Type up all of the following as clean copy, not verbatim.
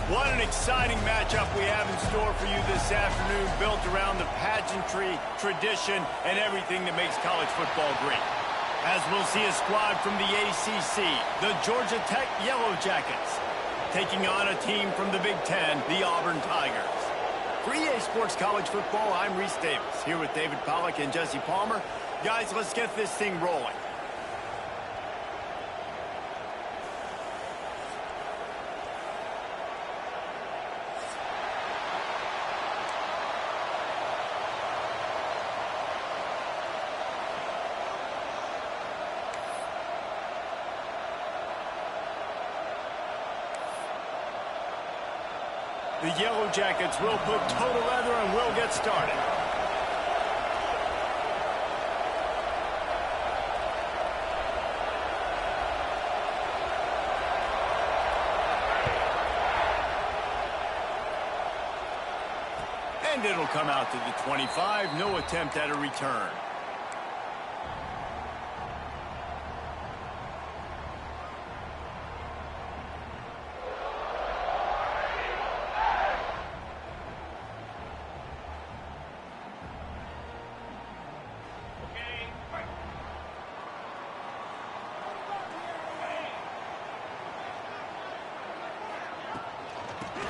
What an exciting matchup we have in store for you this afternoon, built around the pageantry, tradition, and everything that makes college football great. As we'll see a squad from the ACC, the Georgia Tech Yellow Jackets, taking on a team from the Big Ten, the Auburn Tigers. For EA Sports College Football, I'm Reese Davis, here with David Pollack and Jesse Palmer. Guys, let's get this thing rolling. The Yellow Jackets will put total leather and will get started. And it'll come out to the 25. No attempt at a return.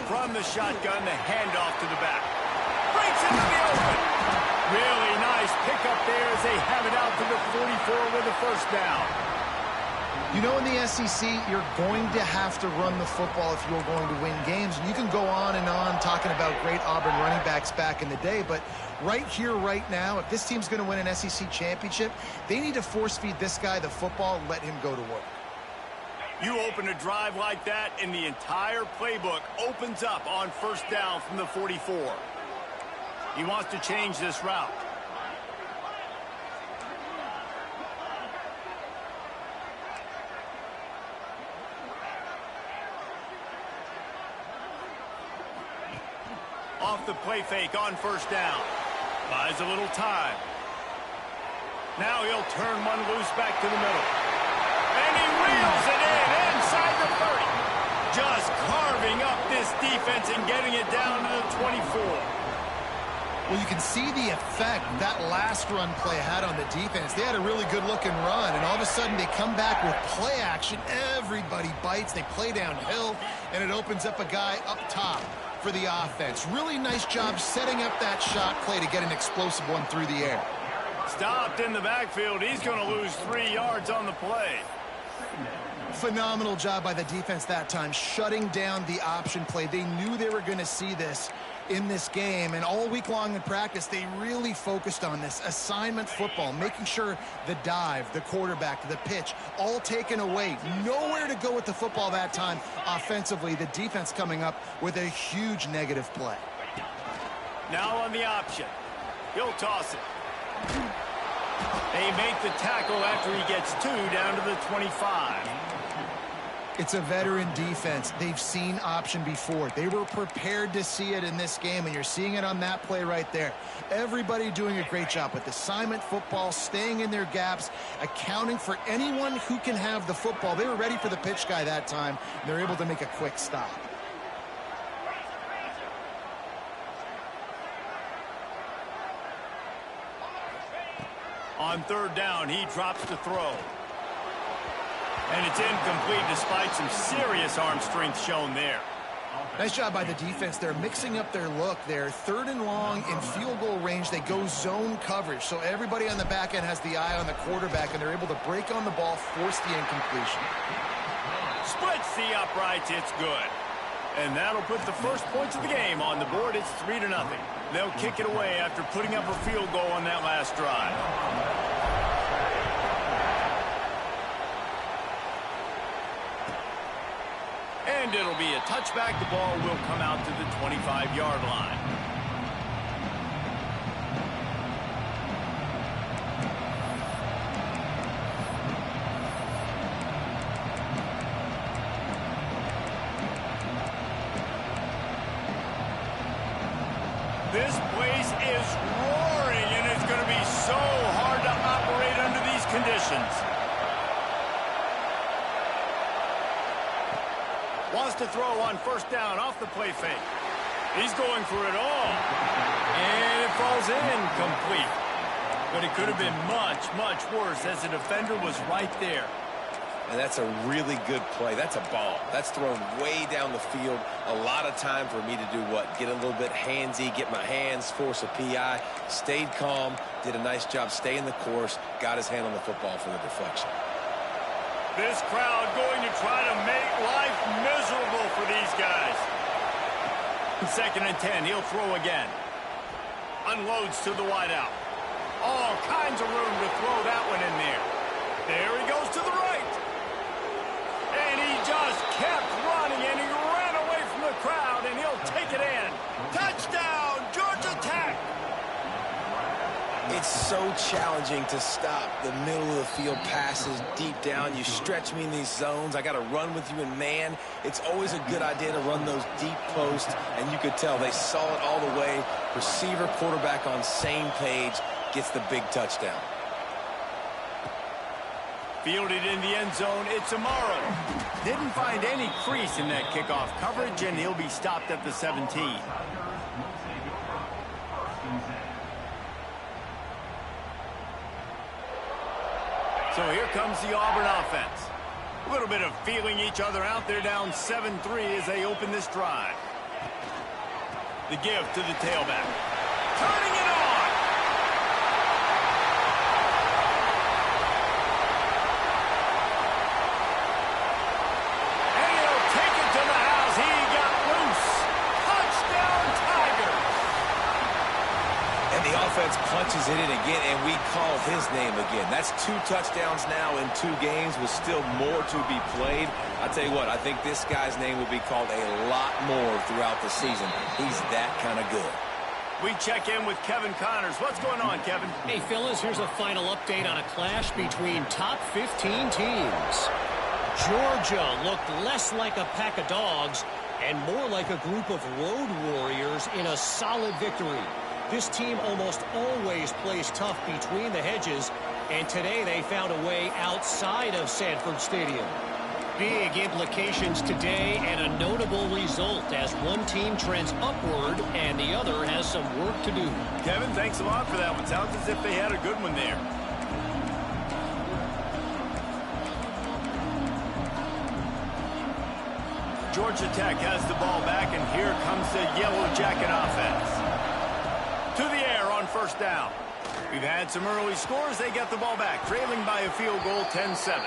From the shotgun, the handoff to the back. Breaks into the open. Really nice pickup there as they have it out to the 44 with a first down. You know, in the SEC, you're going to have to run the football if you're going to win games. And you can go on and on talking about great Auburn running backs back in the day, but right here, right now, if this team's going to win an SEC championship, they need to force-feed this guy the football and let him go to work. You open a drive like that, and the entire playbook opens up on first down from the 44. He wants to change this route. Off the play fake on first down. Buys a little time. Now he'll turn one loose back to the middle. And he wheels it in inside the 30. Just carving up this defense and getting it down to the 24. Well, you can see the effect that last run play had on the defense. They had a really good-looking run, and all of a sudden they come back with play action. Everybody bites. They play downhill, and it opens up a guy up top for the offense. Really nice job setting up that shot play to get an explosive one through the air. Stopped in the backfield. He's going to lose 3 yards on the play. Phenomenal job by the defense that time, shutting down the option play. They knew they were going to see this in this game, and all week long in practice, they really focused on this assignment football, making sure the dive, the quarterback, the pitch, all taken away. Nowhere to go with the football that time offensively. The defense coming up with a huge negative play. Now on the option. He'll toss it. They make the tackle after he gets 2 down to the 25. It's a veteran defense. They've seen option before. They were prepared to see it in this game, and you're seeing it on that play right there. Everybody doing a great job with assignment football, staying in their gaps, accounting for anyone who can have the football. They were ready for the pitch guy that time, and they're able to make a quick stop. On third down, he drops to throw. And it's incomplete despite some serious arm strength shown there. Nice job by the defense. They're mixing up their look there. Third and long in field goal range. They go zone coverage. So everybody on the back end has the eye on the quarterback, and they're able to break on the ball, force the incompletion. Splits the uprights. It's good. And that'll put the first points of the game on the board. It's 3-0. They'll kick it away after putting up a field goal on that last drive. And it'll be a touchback. The ball will come out to the 25-yard line. This place is roaring, and it's going to be so hard to operate under these conditions. Wants to throw on first down off the play fake. He's going for it all. And it falls incomplete. But it could have been much, much worse as the defender was right there. And that's a really good play. That's a ball. That's thrown way down the field. A lot of time for me to do what? Get a little bit handsy, get my hands, force a PI. Stayed calm, did a nice job staying the course, got his hand on the football for the deflection. This crowd going to try to make life miserable for these guys. 2nd and 10, he'll throw again. Unloads to the wideout. All kinds of room to throw that one in there. There he goes to the right. And he just kept running, and he ran away from the crowd, and he'll take it in. Touchdown, Georgia Tech! It's so challenging to stop the middle of the field passes deep down. You stretch me in these zones. I got to run with you in man. It's always a good idea to run those deep posts, and you could tell they saw it all the way. Receiver, quarterback on same page, gets the big touchdown. Fielded in the end zone, it's Amaro. Didn't find any crease in that kickoff coverage, and he'll be stopped at the 17. So here comes the Auburn offense. A little bit of feeling each other out. They're down 7-3 as they open this drive. The give to the tailback. Turning it on! And he'll take it to the house. He got loose. Touchdown, Tigers! And the offense punches it in again, and we call his name again. That's 2 touchdowns now in 2 games with still more to be played. I'll tell you what, I think this guy's name will be called a lot more throughout the season. He's that kind of good. We check in with Kevin Connors. What's going on, Kevin? Hey, fellas, here's a final update on a clash between top 15 teams. Georgia looked less like a pack of dogs and more like a group of road warriors in a solid victory. This team almost always plays tough between the hedges, and today they found a way outside of Sanford Stadium. Big implications today and a notable result as one team trends upward and the other has some work to do. Kevin, thanks a lot for that one. Sounds as if they had a good one there. Georgia Tech has the ball back, and here comes the Yellow Jacket offense. To the air on first down. We've had some early scores. They get the ball back, trailing by a field goal, 10-7.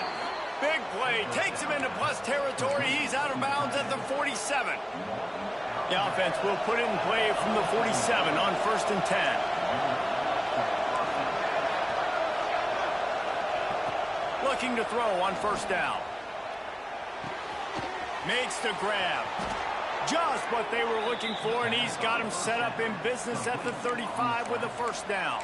Big play, takes him into plus territory. He's out of bounds at the 47. The offense will put it in play from the 47 on 1st and 10. Looking to throw on first down. Makes the grab. Just what they were looking for, and he's got him set up in business at the 35 with a first down.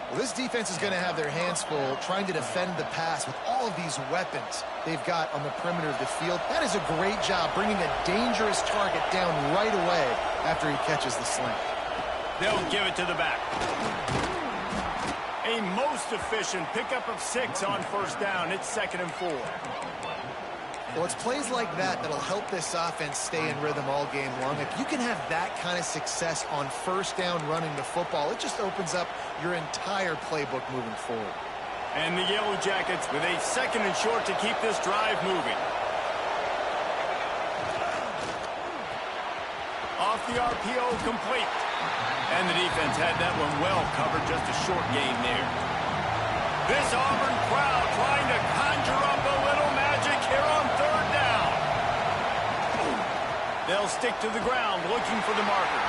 Well, this defense is going to have their hands full trying to defend the pass with all of these weapons they've got on the perimeter of the field. That is a great job bringing a dangerous target down right away after he catches the slant. They'll give it to the back. A most efficient pickup of 6 on first down. It's 2nd and 4. Well, it's plays like that that'll help this offense stay in rhythm all game long. If you can have that kind of success on first down running the football, it just opens up your entire playbook moving forward. And the Yellow Jackets with a 2nd and short to keep this drive moving. Off the RPO, complete. And the defense had that one well covered, just a short gain there. This Auburn crowd trying to conjure up a little magic here on 3rd down. They'll stick to the ground looking for the marker.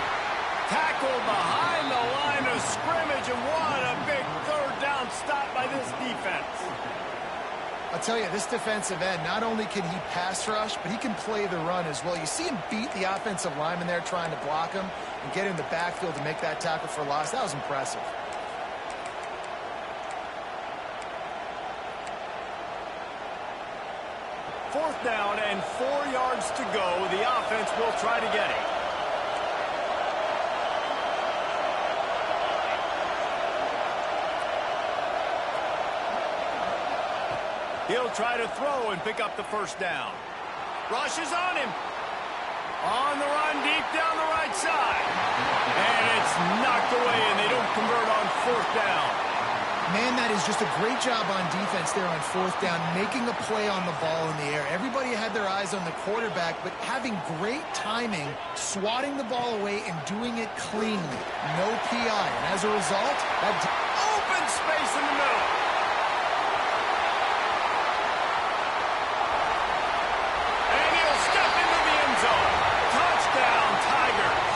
Tackle behind the line of scrimmage, and what a big 3rd down stop by this defense. I'll tell you, this defensive end, not only can he pass rush, but he can play the run as well. You see him beat the offensive lineman there trying to block him and get in the backfield to make that tackle for loss. That was impressive. Fourth down and 4 yards to go. The offense will try to get it. He'll try to throw and pick up the first down. Rushes on him. On the run, deep down the right side. And it's knocked away, and they don't convert on fourth down. Man, that is just a great job on defense there on fourth down, making a play on the ball in the air. Everybody had their eyes on the quarterback, but having great timing, swatting the ball away, and doing it cleanly. No PI. And as a result, that open space in the middle. And he'll step into the end zone. Touchdown, Tigers.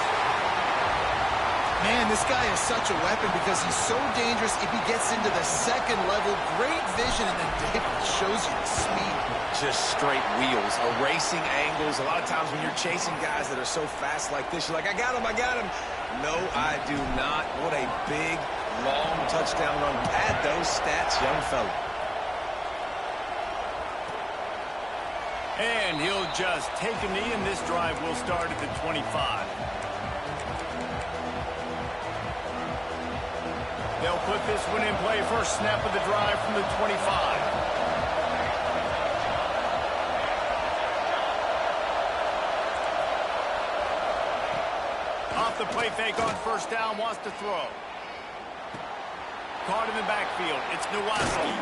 Man, this guy is such a weapon because he's so dangerous if he gets into the second level. Great vision, and then David shows you the speed. Just straight wheels, erasing angles. A lot of times when you're chasing guys that are so fast like this, you're like, I got him, I got him. No, I do not. What a big, long touchdown run. Pad those stats, young fella. And he'll just take a knee, and this drive will start at the 25. They'll put this one in play. First snap of the drive from the 25. Off the play fake on first down, wants to throw. Caught in the backfield. It's Nowacki.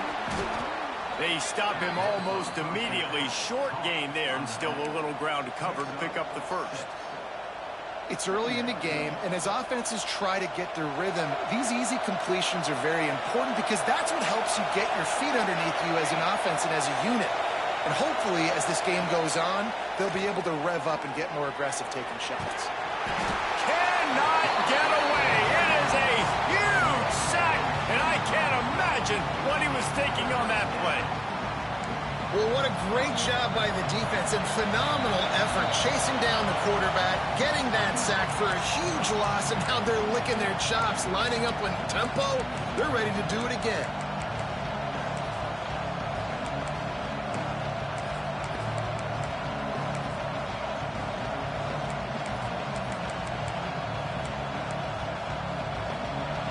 They stop him almost immediately. Short gain there, and still a little ground to cover to pick up the first. It's early in the game, and as offenses try to get their rhythm, these easy completions are very important because that's what helps you get your feet underneath you as an offense and as a unit. And hopefully, as this game goes on, they'll be able to rev up and get more aggressive taking shots. Cannot get away. It is a huge sack, and I can't imagine what he was thinking on that play. Well, what a great job by the defense and phenomenal effort chasing down the quarterback, getting that sack for a huge loss, and now they're licking their chops, lining up in tempo. They're ready to do it again.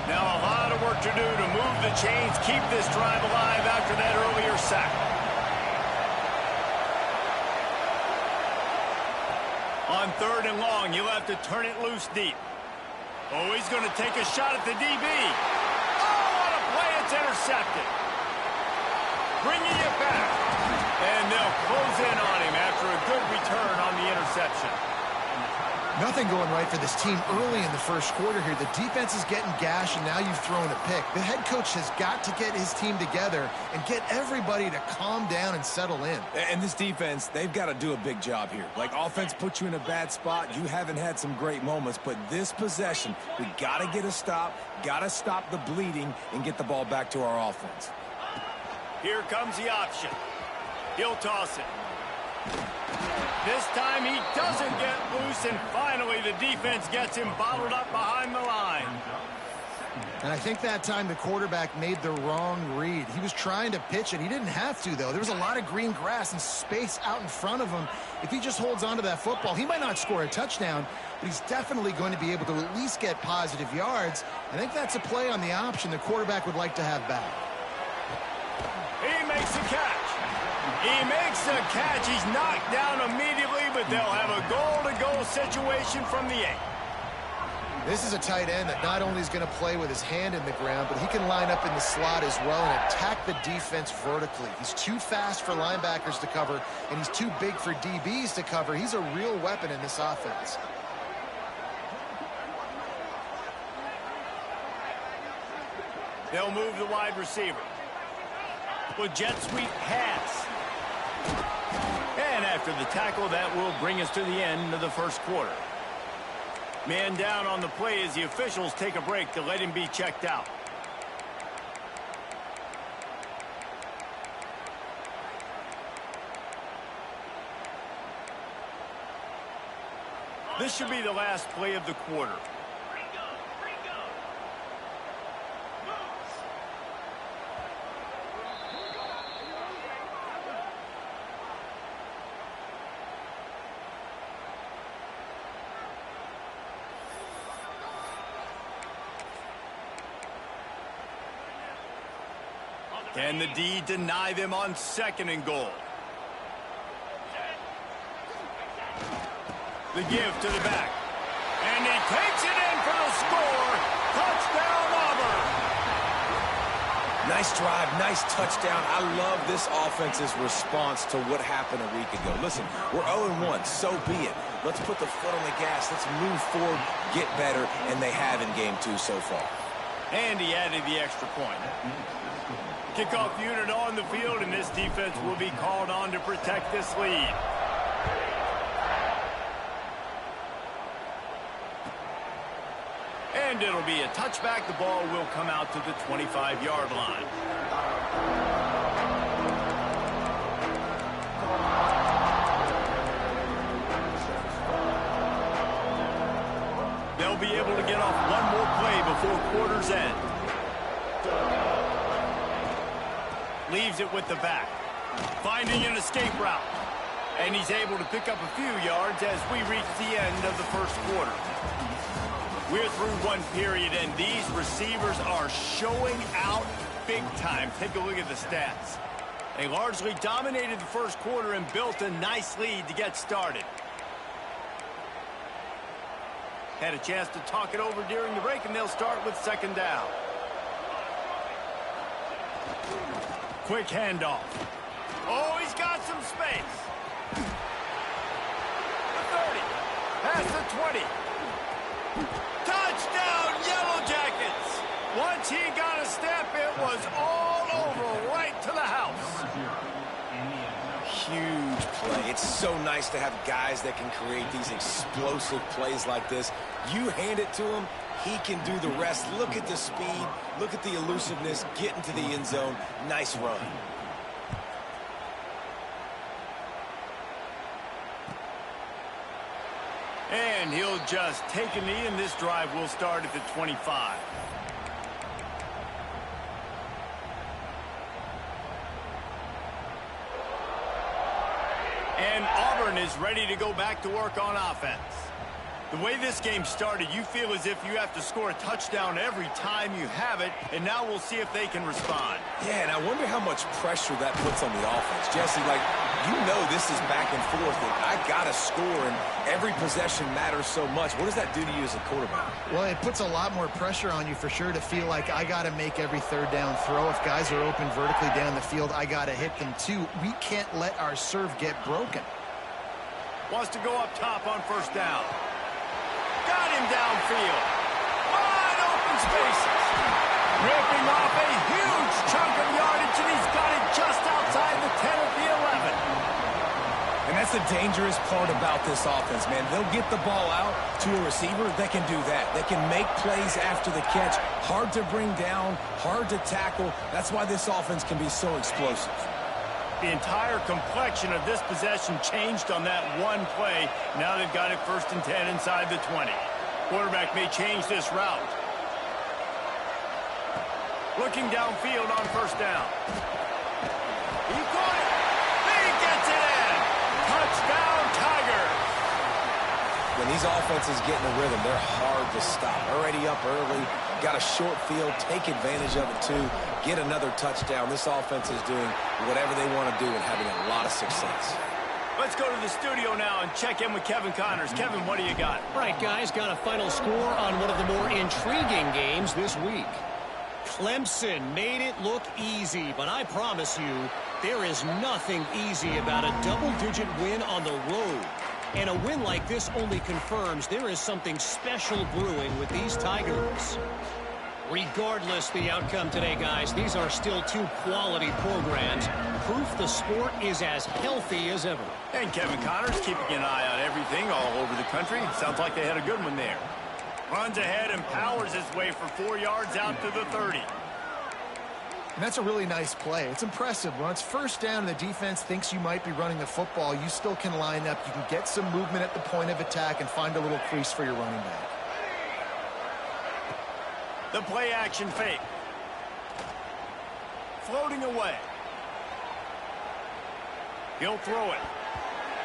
Now a lot of work to do to move the chains, keep this drive alive after that earlier sack. On third and long, you'll have to turn it loose deep. Oh, he's going to take a shot at the DB. Oh, what a play. It's intercepted. Bringing it back. And they'll close in on him after a good return on the interception. Nothing going right for this team early in the first quarter here. The defense is getting gashed, and now you've thrown a pick. The head coach has got to get his team together and get everybody to calm down and settle in. And this defense, they've got to do a big job here. Like, offense puts you in a bad spot. You haven't had some great moments, but this possession, we got to get a stop, got to stop the bleeding, and get the ball back to our offense. Here comes the option. He'll toss it. This time he doesn't get loose, and finally the defense gets him bottled up behind the line. And I think that time the quarterback made the wrong read. He was trying to pitch it. He didn't have to, though. There was a lot of green grass and space out in front of him. If he just holds on to that football, he might not score a touchdown, but he's definitely going to be able to at least get positive yards. I think that's a play on the option the quarterback would like to have back. He makes the catch. He makes the catch. He's knocked down immediately, but they'll have a goal-to-goal situation from the 8. This is a tight end that not only is going to play with his hand in the ground, but he can line up in the slot as well and attack the defense vertically. He's too fast for linebackers to cover, and he's too big for DBs to cover. He's a real weapon in this offense. They'll move the wide receiver. With jet sweep pass. And after the tackle, that will bring us to the end of the first quarter. Man down on the play as the officials take a break to let him be checked out. This should be the last play of the quarter. Can the D deny them on second and goal? The give to the back. And he takes it in for the score. Touchdown, Auburn. Nice drive, nice touchdown. I love this offense's response to what happened a week ago. Listen, we're 0-1, so be it. Let's put the foot on the gas. Let's move forward, get better, and they have in game 2 so far. And he added the extra point. Kickoff unit on the field, and this defense will be called on to protect this lead. And it'll be a touchback. The ball will come out to the 25-yard line. They'll be able to get off one more play before quarter's end. Leaves it with the back. Finding an escape route. And he's able to pick up a few yards as we reach the end of the first quarter. We're through one period, and these receivers are showing out big time. Take a look at the stats. They largely dominated the first quarter and built a nice lead to get started. Had a chance to talk it over during the break, and they'll start with second down. Quick handoff. Oh, he's got some space. The 30. Past the 20. Touchdown, Yellow Jackets! Once he got a step, it was all over, right to the house. Huge play. It's so nice to have guys that can create these explosive plays like this. You hand it to him, he can do the rest. Look at the speed, look at the elusiveness, get into the end zone. Nice run. And he'll just take a knee, and this drive will start at the 25. And Auburn is ready to go back to work on offense. The way this game started, you feel as if you have to score a touchdown every time you have it, and now we'll see if they can respond. Yeah, and I wonder how much pressure that puts on the offense. Jesse, like, you know this is back and forth, and I got to score, and every possession matters so much. What does that do to you as a quarterback? Well, it puts a lot more pressure on you for sure to feel like I got to make every third down throw. If guys are open vertically down the field, I got to hit them too. We can't let our serve get broken. Wants to go up top on first down. Got him downfield. Wide open spaces. Ripping off a huge chunk of yardage, and he's got it just outside the 10 of the 11. And that's the dangerous part about this offense, man. They'll get the ball out to a receiver. They can do that. They can make plays after the catch. Hard to bring down, hard to tackle. That's why this offense can be so explosive. The entire complexion of this possession changed on that one play. Now they've got it 1st and 10 inside the 20. Quarterback may change this route. Looking downfield on first down. He caught it. He gets it in. Touchdown, Tigers. When these offenses get in a rhythm, they're hard to stop. Already up early, got a short field, take advantage of it too, get another touchdown. This offense is doing whatever they want to do and having a lot of success. Let's go to the studio now and check in with Kevin Connors. Kevin, what do you got? All right, guys, got a final score on one of the more intriguing games this week. Clemson made it look easy, but I promise you, there is nothing easy about a double-digit win on the road. And a win like this only confirms there is something special brewing with these Tigers. Regardless the outcome today, guys, these are still two quality programs. Proof the sport is as healthy as ever. And Kevin Connors keeping an eye on everything all over the country. Sounds like they had a good one there. Runs ahead and powers his way for 4 yards out to the 30. And that's a really nice play. It's impressive. When it's first down and the defense thinks you might be running the football, you still can line up. You can get some movement at the point of attack and find a little crease for your running back. The play action fake. Floating away. He'll throw it.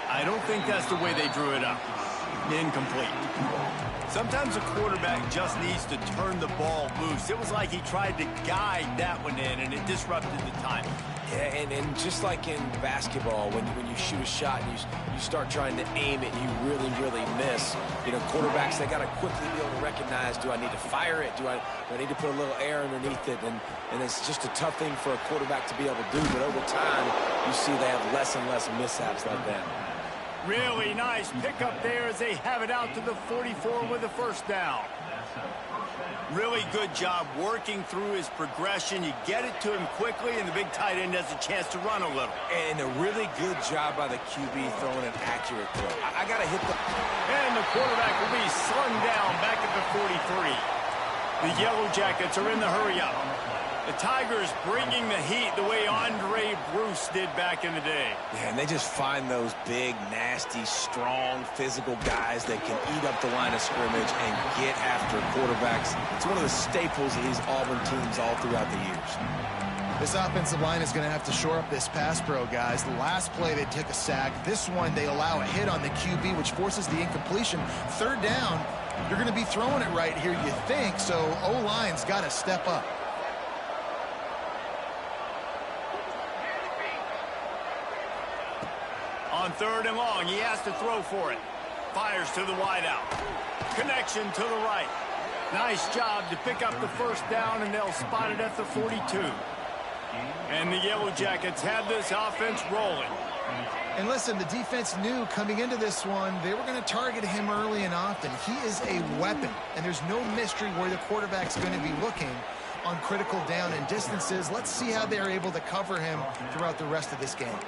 I don't think that's the way they drew it up. Incomplete. Sometimes a quarterback just needs to turn the ball loose. It was like he tried to guide that one in, and it disrupted the timing. Yeah, and just like in basketball, when you shoot a shot and you start trying to aim it, you really, really miss. You know, quarterbacks, they got to quickly be able to recognize, do I need to fire it? Do I need to put a little air underneath it? And it's just a tough thing for a quarterback to be able to do. But over time, you see they have less and less mishaps like that. Really nice pickup there as they have it out to the 44 with a first down. Really good job working through his progression. You get it to him quickly, and the big tight end has a chance to run a little. And a really good job by the QB throwing an accurate throw. I got to hit the... And the quarterback will be slung down back at the 43. The Yellow Jackets are in the hurry-up. The Tigers bringing the heat the way Andre Bruce did back in the day. Yeah, and they just find those big, nasty, strong, physical guys that can eat up the line of scrimmage and get after quarterbacks. It's one of the staples of these Auburn teams all throughout the years. This offensive line is going to have to shore up this pass pro, guys. The last play, they took a sack. This one, they allow a hit on the QB, which forces the incompletion. Third down, you're going to be throwing it right here, you think, so O-line's got to step up. On third and long, he has to throw for it. Fires to the wideout. Connection to the right. Nice job to pick up the first down, and they'll spot it at the 42. And the Yellow Jackets have this offense rolling. And listen, the defense knew coming into this one, they were going to target him early and often. He is a weapon, and there's no mystery where the quarterback's going to be looking on critical down and distances. Let's see how they're able to cover him throughout the rest of this game.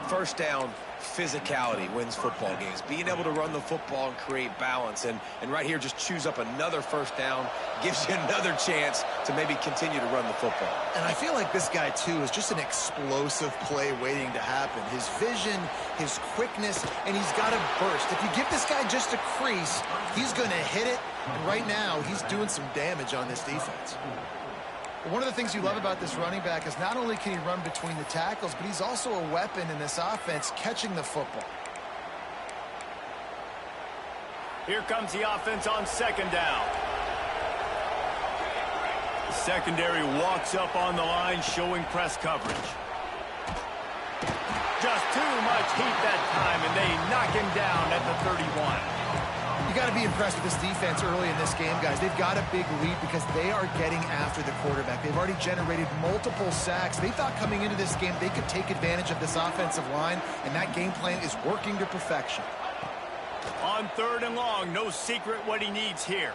First down, physicality wins football games. Being able to run the football and create balance. And right here, just choose up another first down, gives you another chance to maybe continue to run the football. And I feel like this guy, too, is just an explosive play waiting to happen. His vision, his quickness, and he's got a burst. If you give this guy just a crease, he's going to hit it. And right now, he's doing some damage on this defense. One of the things you love about this running back is not only can he run between the tackles, but he's also a weapon in this offense catching the football. Here comes the offense on second down. The secondary walks up on the line, showing press coverage. Just too much heat that time, and they knock him down at the 31. You got to be impressed with this defense early in this game, guys. They've got a big lead because they are getting after the quarterback. They've already generated multiple sacks. They thought coming into this game they could take advantage of this offensive line, and that game plan is working to perfection. On third and long, no secret what he needs here.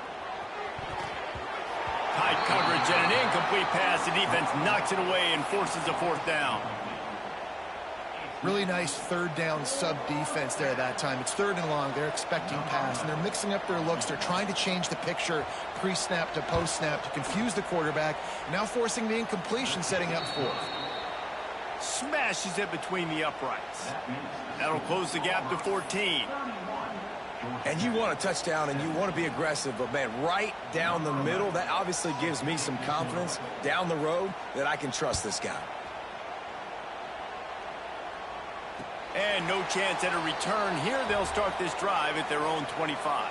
Tight coverage and an incomplete pass. The defense knocks it away and forces a fourth down. Really nice third down sub-defense there that time. It's third and long. They're expecting pass, and they're mixing up their looks. They're trying to change the picture pre-snap to post-snap to confuse the quarterback, now forcing the incompletion, setting up fourth. Smashes it between the uprights. That'll close the gap to 14. And you want a touchdown and you want to be aggressive, but, man, right down the middle, that obviously gives me some confidence down the road that I can trust this guy. And no chance at a return here. They'll start this drive at their own 25.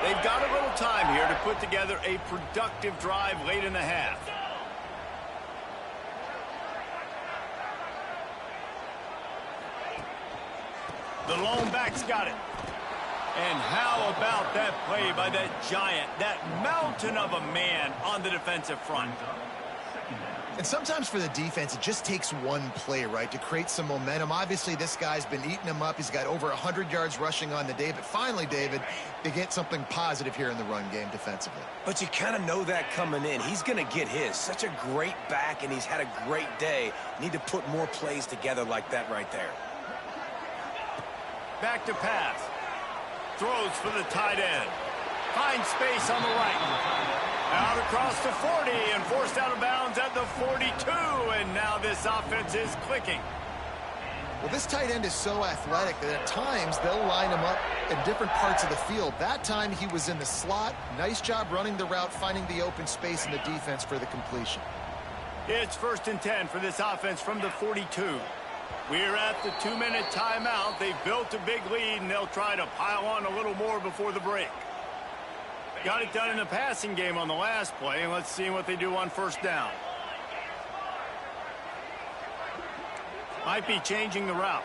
They've got a little time here to put together a productive drive late in the half. The lone back's got it. And how about that play by that giant, that mountain of a man on the defensive front? And sometimes for the defense, it just takes one play, right, to create some momentum. Obviously, this guy's been eating them up. He's got over 100 yards rushing on the day. But finally, David, they get something positive here in the run game defensively. But you kind of know that coming in. He's going to get his. Such a great back, and he's had a great day. Need to put more plays together like that right there. Back to pass. Throws for the tight end. Finds space on the right. Out across the 40 and forced out of bounds at the 42. And now this offense is clicking. Well, this tight end is so athletic that at times they'll line him up in different parts of the field. That time he was in the slot. Nice job running the route, finding the open space in the defense for the completion. It's 1st and 10 for this offense from the 42. We're at the 2-minute timeout. They've built a big lead, and they'll try to pile on a little more before the break. Got it done in the passing game on the last play, and let's see what they do on first down. Might be changing the route.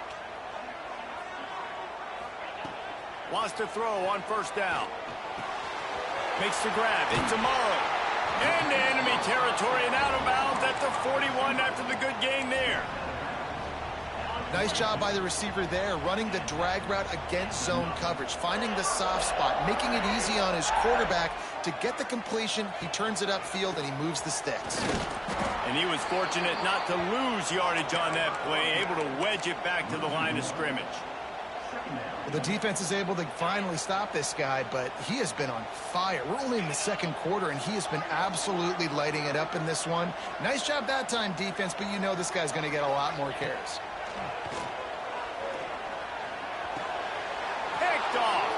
Wants to throw on first down. Makes the grab. It's Amaro. Into enemy territory and out of bounds at the 41 after the good gain there. Nice job by the receiver there, running the drag route against zone coverage, finding the soft spot, making it easy on his quarterback to get the completion. He turns it upfield, and he moves the sticks. And he was fortunate not to lose yardage on that play, able to wedge it back to the line of scrimmage. Well, the defense is able to finally stop this guy, but he has been on fire. We're only in the second quarter, and he has been absolutely lighting it up in this one. Nice job that time, defense, but you know this guy's going to get a lot more carries. Picked off.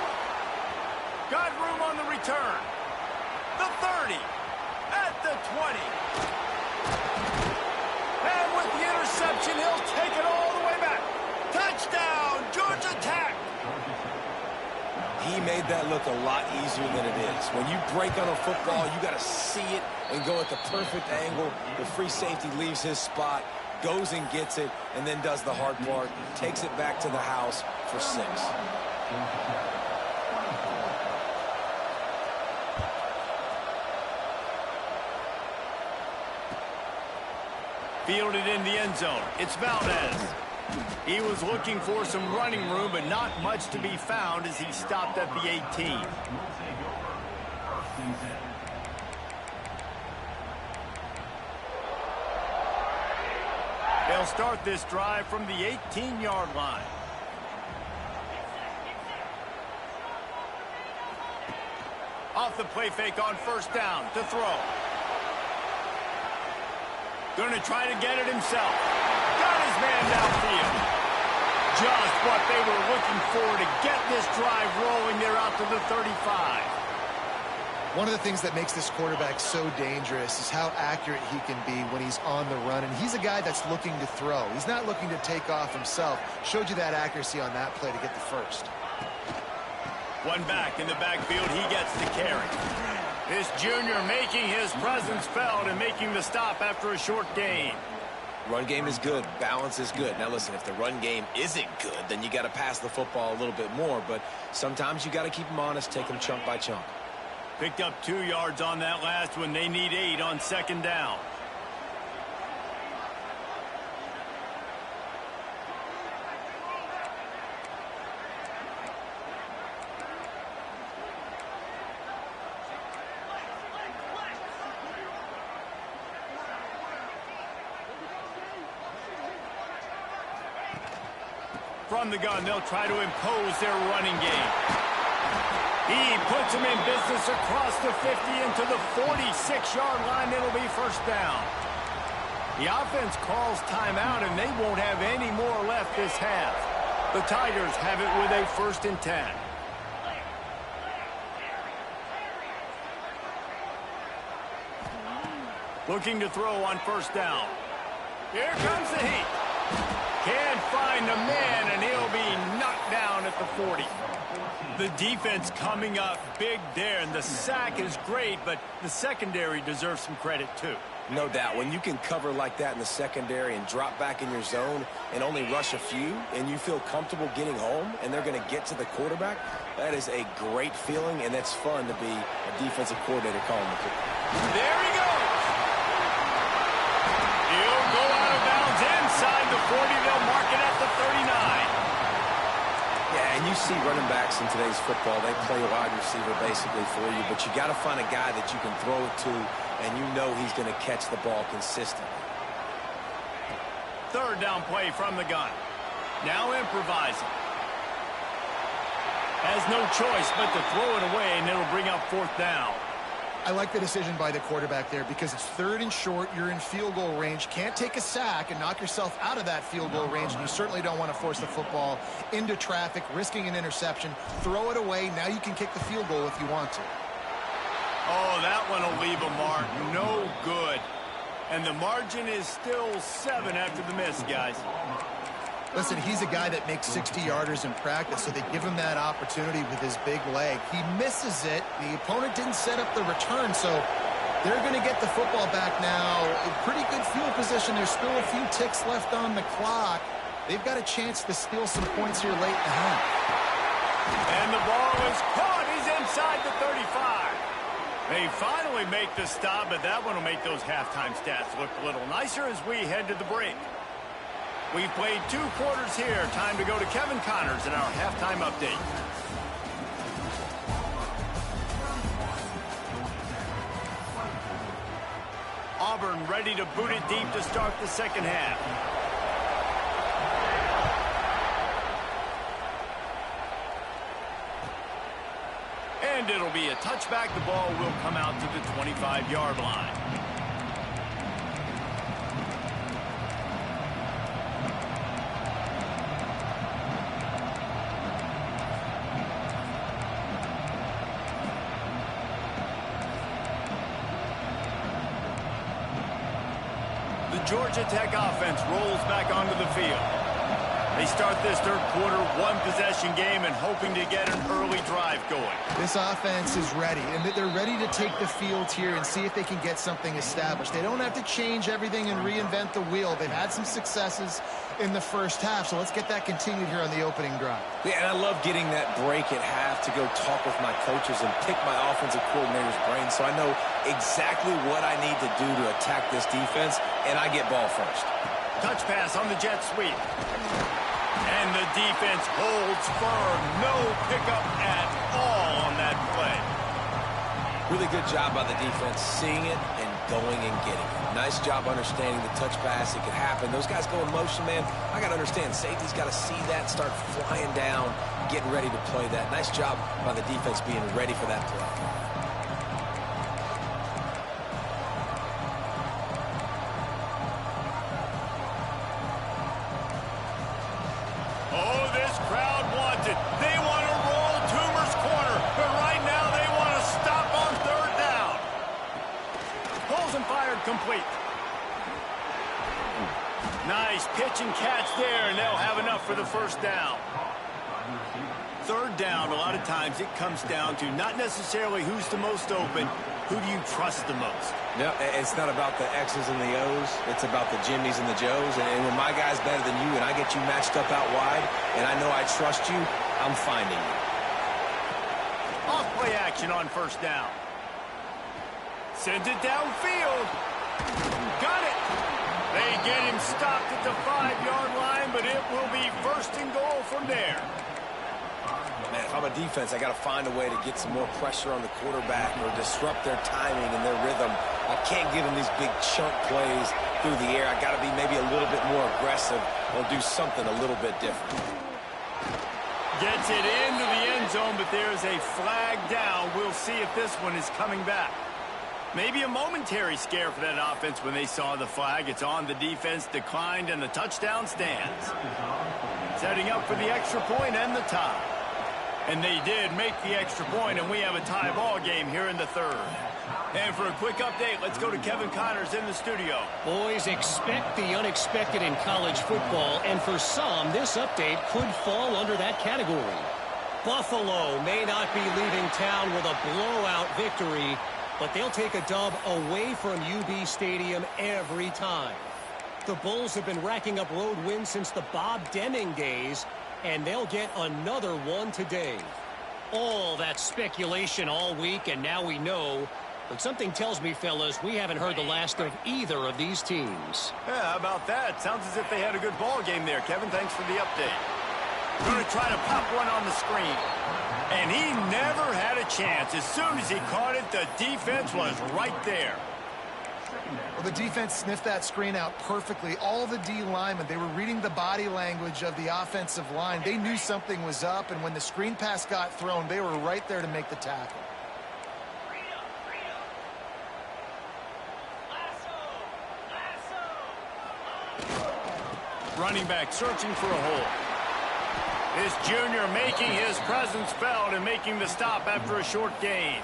Got room on the return. The 30. At the 20. And with the interception, he'll take it all the way back. Touchdown, Georgia Tech. He made that look a lot easier than it is. When you break on a football, you got to see it and go at the perfect angle. The free safety leaves his spot, goes and gets it, and then does the hard part, takes it back to the house for 6. Fielded in the end zone. It's Valdez. He was looking for some running room, but not much to be found as he stopped at the 18. They'll start this drive from the 18-yard line. Off the play fake on first down to throw. Going to try to get it himself. Got his man downfield. Just what they were looking for to get this drive rolling. They're out to the 35. One of the things that makes this quarterback so dangerous is how accurate he can be when he's on the run. And he's a guy that's looking to throw. He's not looking to take off himself. Showed you that accuracy on that play to get the first. One back in the backfield. He gets the carry. This junior making his presence felt and making the stop after a short gain. Run game is good. Balance is good. Now, listen, if the run game isn't good, then you got to pass the football a little bit more. But sometimes you got to keep them honest, take them chunk by chunk. Picked up 2 yards on that last one. They need 8 on second down. From the gun, they'll try to impose their running game. He puts them in business across the 50 into the 46-yard line. It'll be first down. The offense calls timeout, and they won't have any more left this half. The Tigers have it with a 1st and 10. Looking to throw on first down. Here comes the heat. Can't find a man, and he'll be knocked down at the 40. The defense coming up big there, and the sack is great, but the secondary deserves some credit too. No doubt. When you can cover like that in the secondary and drop back in your zone and only rush a few, and you feel comfortable getting home, and they're going to get to the quarterback, that is a great feeling, and that's fun to be a defensive coordinator calling the play. There he goes. He'll go out of bounds inside the 40. They'll mark it at the 39. Yeah, and you see running backs in today's football, they play wide receiver basically for you, but you got to find a guy that you can throw it to, and you know he's going to catch the ball consistently. 3rd down play from the gun. Now improvising. Has no choice but to throw it away, and it'll bring up 4th down. I like the decision by the quarterback there because it's 3rd and short. You're in field goal range. Can't take a sack and knock yourself out of that field goal range, and you certainly don't want to force the football into traffic, risking an interception. Throw it away. Now you can kick the field goal if you want to. Oh, that one will leave a mark. No good. And the margin is still 7 after the miss, guys. Listen, he's a guy that makes 60-yarders in practice, so they give him that opportunity with his big leg. He misses it. The opponent didn't set up the return, so they're going to get the football back now. A pretty good field position. There's still a few ticks left on the clock. They've got a chance to steal some points here late in the half. And the ball is caught. He's inside the 35. They finally make the stop, but that one will make those halftime stats look a little nicer as we head to the break. We've played 2 quarters here. Time to go to Kevin Connors in our halftime update. Auburn ready to boot it deep to start the second half. And it'll be a touchback. The ball will come out to the 25-yard line. The Georgia Tech offense rolls back onto the field. They start this third quarter one-possession game and hoping to get an early drive going. This offense is ready, and they're ready to take the field here and see if they can get something established. They don't have to change everything and reinvent the wheel. They've had some successes in the first half, so let's get that continued here on the opening drive. Yeah, and I love getting that break at half to go talk with my coaches and pick my offensive coordinator's brain so I know exactly what I need to do to attack this defense, and I get ball first. Touch pass on the jet sweep. And the defense holds firm. No pickup at all on that play. Really good job by the defense seeing it and going and getting it. Nice job understanding the touch pass. It could happen. Those guys go in motion, man. I got to understand. Safety's got to see that, start flying down, getting ready to play that. Nice job by the defense being ready for that play. Complete. Nice pitch and catch there, and they'll have enough for the first down. Third down, a lot of times it comes down to not necessarily who's the most open, who do you trust the most? Yep, it's not about the X's and the O's. It's about the Jimmies and the Joes. And when my guy's better than you and I get you matched up out wide, and I know I trust you, I'm finding you. Off play action on first down. Sends it downfield. Got it. They get him stopped at the 5-yard line, but it will be first and goal from there. Man, if I'm a defense, I got to find a way to get some more pressure on the quarterback or disrupt their timing and their rhythm. I can't give them these big chunk plays through the air. I got to be maybe a little bit more aggressive or do something a little bit different. Gets it into the end zone, but there's a flag down. We'll see if this one is coming back. Maybe a momentary scare for that offense when they saw the flag. It's on. The defense declined, and the touchdown stands. Setting up for the extra point and the tie. And they did make the extra point, and we have a tie ball game here in the third. And for a quick update, let's go to Kevin Connors in the studio. Boys, expect the unexpected in college football, and for some, this update could fall under that category. Buffalo may not be leaving town with a blowout victory, but they'll take a dub away from UB Stadium every time. The Bulls have been racking up road wins since the Bob Deming days, and they'll get another one today. All that speculation all week, and now we know. But something tells me, fellas, we haven't heard the last of either of these teams. Yeah, how about that? Sounds as if they had a good ball game there. Kevin, thanks for the update. Going to try to pop one on the screen. And he never had a chance. As soon as he caught it, the defense was right there. Well, the defense sniffed that screen out perfectly. All the D linemen, they were reading the body language of the offensive line. They knew something was up, and when the screen pass got thrown, they were right there to make the tackle. Running back searching for a hole. This junior making his presence felt and making the stop after a short gain.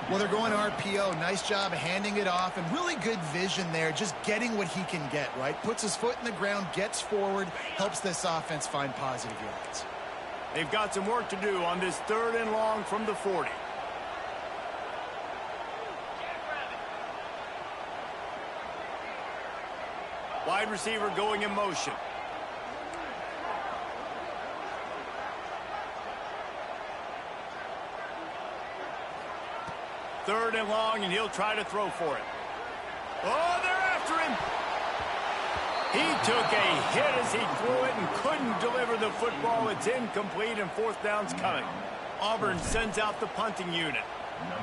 Well, they're going RPO. Nice job handing it off, and really good vision there, just getting what he can get, right? Puts his foot in the ground, gets forward, helps this offense find positive yards. They've got some work to do on this 3rd and long from the 40. Wide receiver going in motion. Third and long, and he'll try to throw for it. Oh, they're after him. He took a hit as he threw it and couldn't deliver the football. It's incomplete, and 4th down's coming. Auburn sends out the punting unit.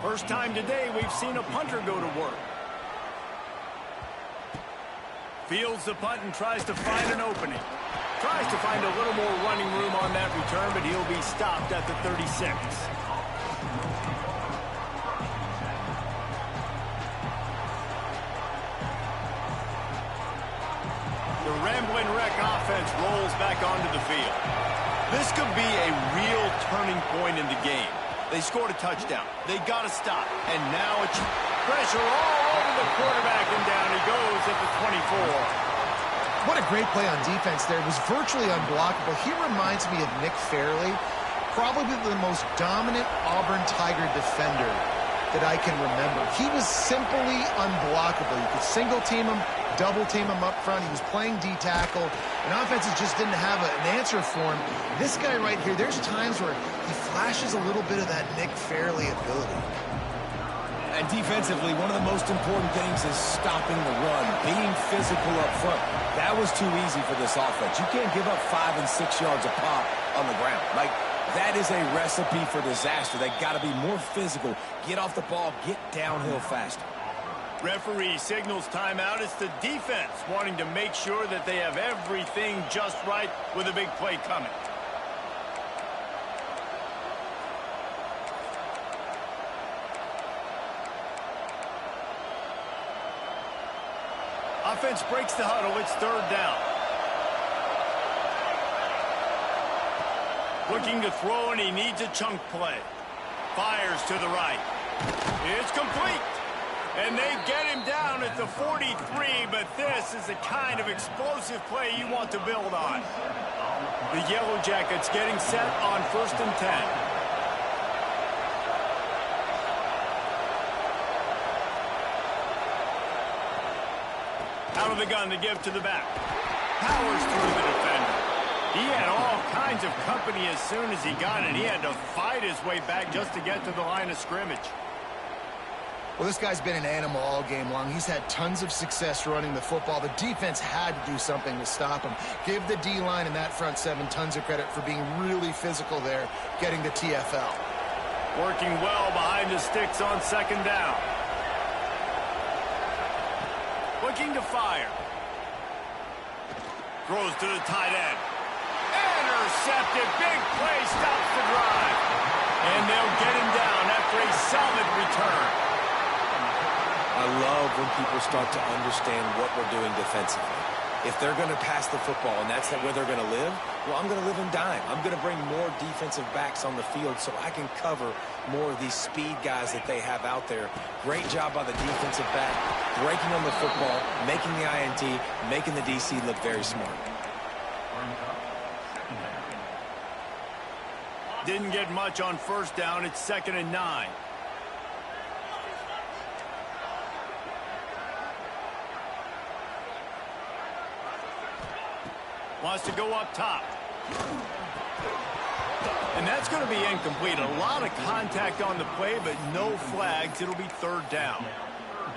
First time today we've seen a punter go to work. Fields the punt and tries to find an opening. Tries to find a little more running room on that return, but he'll be stopped at the 36. The Ramblin' Wreck offense rolls back onto the field. This could be a real turning point in the game. They scored a touchdown. They got to stop. And now it's pressure all over the quarterback, and down he goes at the 24. What a great play on defense there. It was virtually unblockable. He reminds me of Nick Fairley, probably the most dominant Auburn Tiger defender that I can remember. He was simply unblockable. You could single team him, double team him up front. He was playing D-tackle, and offenses just didn't have an answer for him. This guy right here, there's times where he flashes a little bit of that Nick Fairley ability. And defensively, one of the most important things is stopping the run, being physical up front. That was too easy for this offense. You can't give up 5 and 6 yards a pop on the ground. Like, that is a recipe for disaster. They got to be more physical, get off the ball, get downhill faster. Referee signals timeout. It's the defense wanting to make sure that they have everything just right with a big play coming. Offense breaks the huddle. It's 3rd down. Looking to throw, and he needs a chunk play. Fires to the right. It's complete. And they get him down at the 43, but this is the kind of explosive play you want to build on. The Yellow Jackets getting set on 1st and 10. Out of the gun to give to the back. Powers through the defender. He had all kinds of company as soon as he got it. He had to fight his way back just to get to the line of scrimmage. Well, this guy's been an animal all game long. He's had tons of success running the football. The defense had to do something to stop him. Give the D-line and that front 7 tons of credit for being really physical there, getting the TFL. Working well behind the sticks on 2nd down. Looking to fire. Throws to the tight end. Intercepted. Big play stops the drive. And they'll get him down after a solid return. I love when people start to understand what we're doing defensively. If they're going to pass the football and that's where they're going to live, well, I'm going to live in dime. I'm going to bring more defensive backs on the field so I can cover more of these speed guys that they have out there. Great job by the defensive back, breaking on the football, making the INT, making the DC look very smart. Didn't get much on 1st down. It's 2nd and 9. Wants to go up top. And that's going to be incomplete. A lot of contact on the play, but no flags. It'll be 3rd down.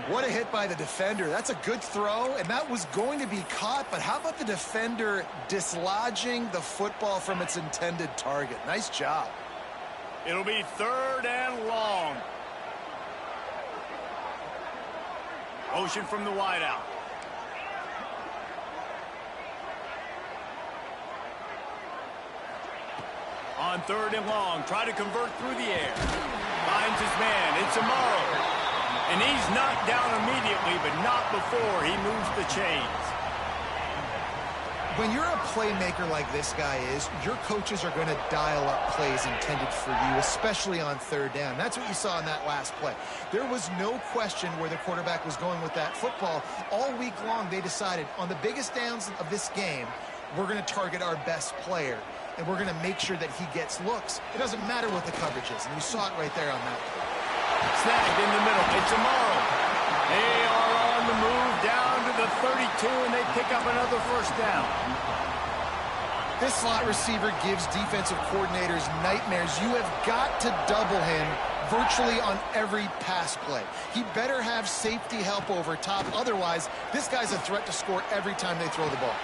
What a hit by the defender. That's a good throw, and that was going to be caught, but how about the defender dislodging the football from its intended target? Nice job. It'll be 3rd and long. Motion from the wideout. On 3rd and long, try to convert through the air. Finds his man. It's Amaro. And he's knocked down immediately, but not before he moves the chains. When you're a playmaker like this guy is, your coaches are going to dial up plays intended for you, especially on third down. That's what you saw in that last play. There was no question where the quarterback was going with that football. All week long, they decided on the biggest downs of this game, we're going to target our best player, and we're going to make sure that he gets looks. It doesn't matter what the coverage is, and you saw it right there on that play. Snagged in the middle. It's tomorrow. They are on the move down to the 32, and they pick up another first down. This slot receiver gives defensive coordinators nightmares. You have got to double him virtually on every pass play. He better have safety help over top. Otherwise, this guy's a threat to score every time they throw the ball.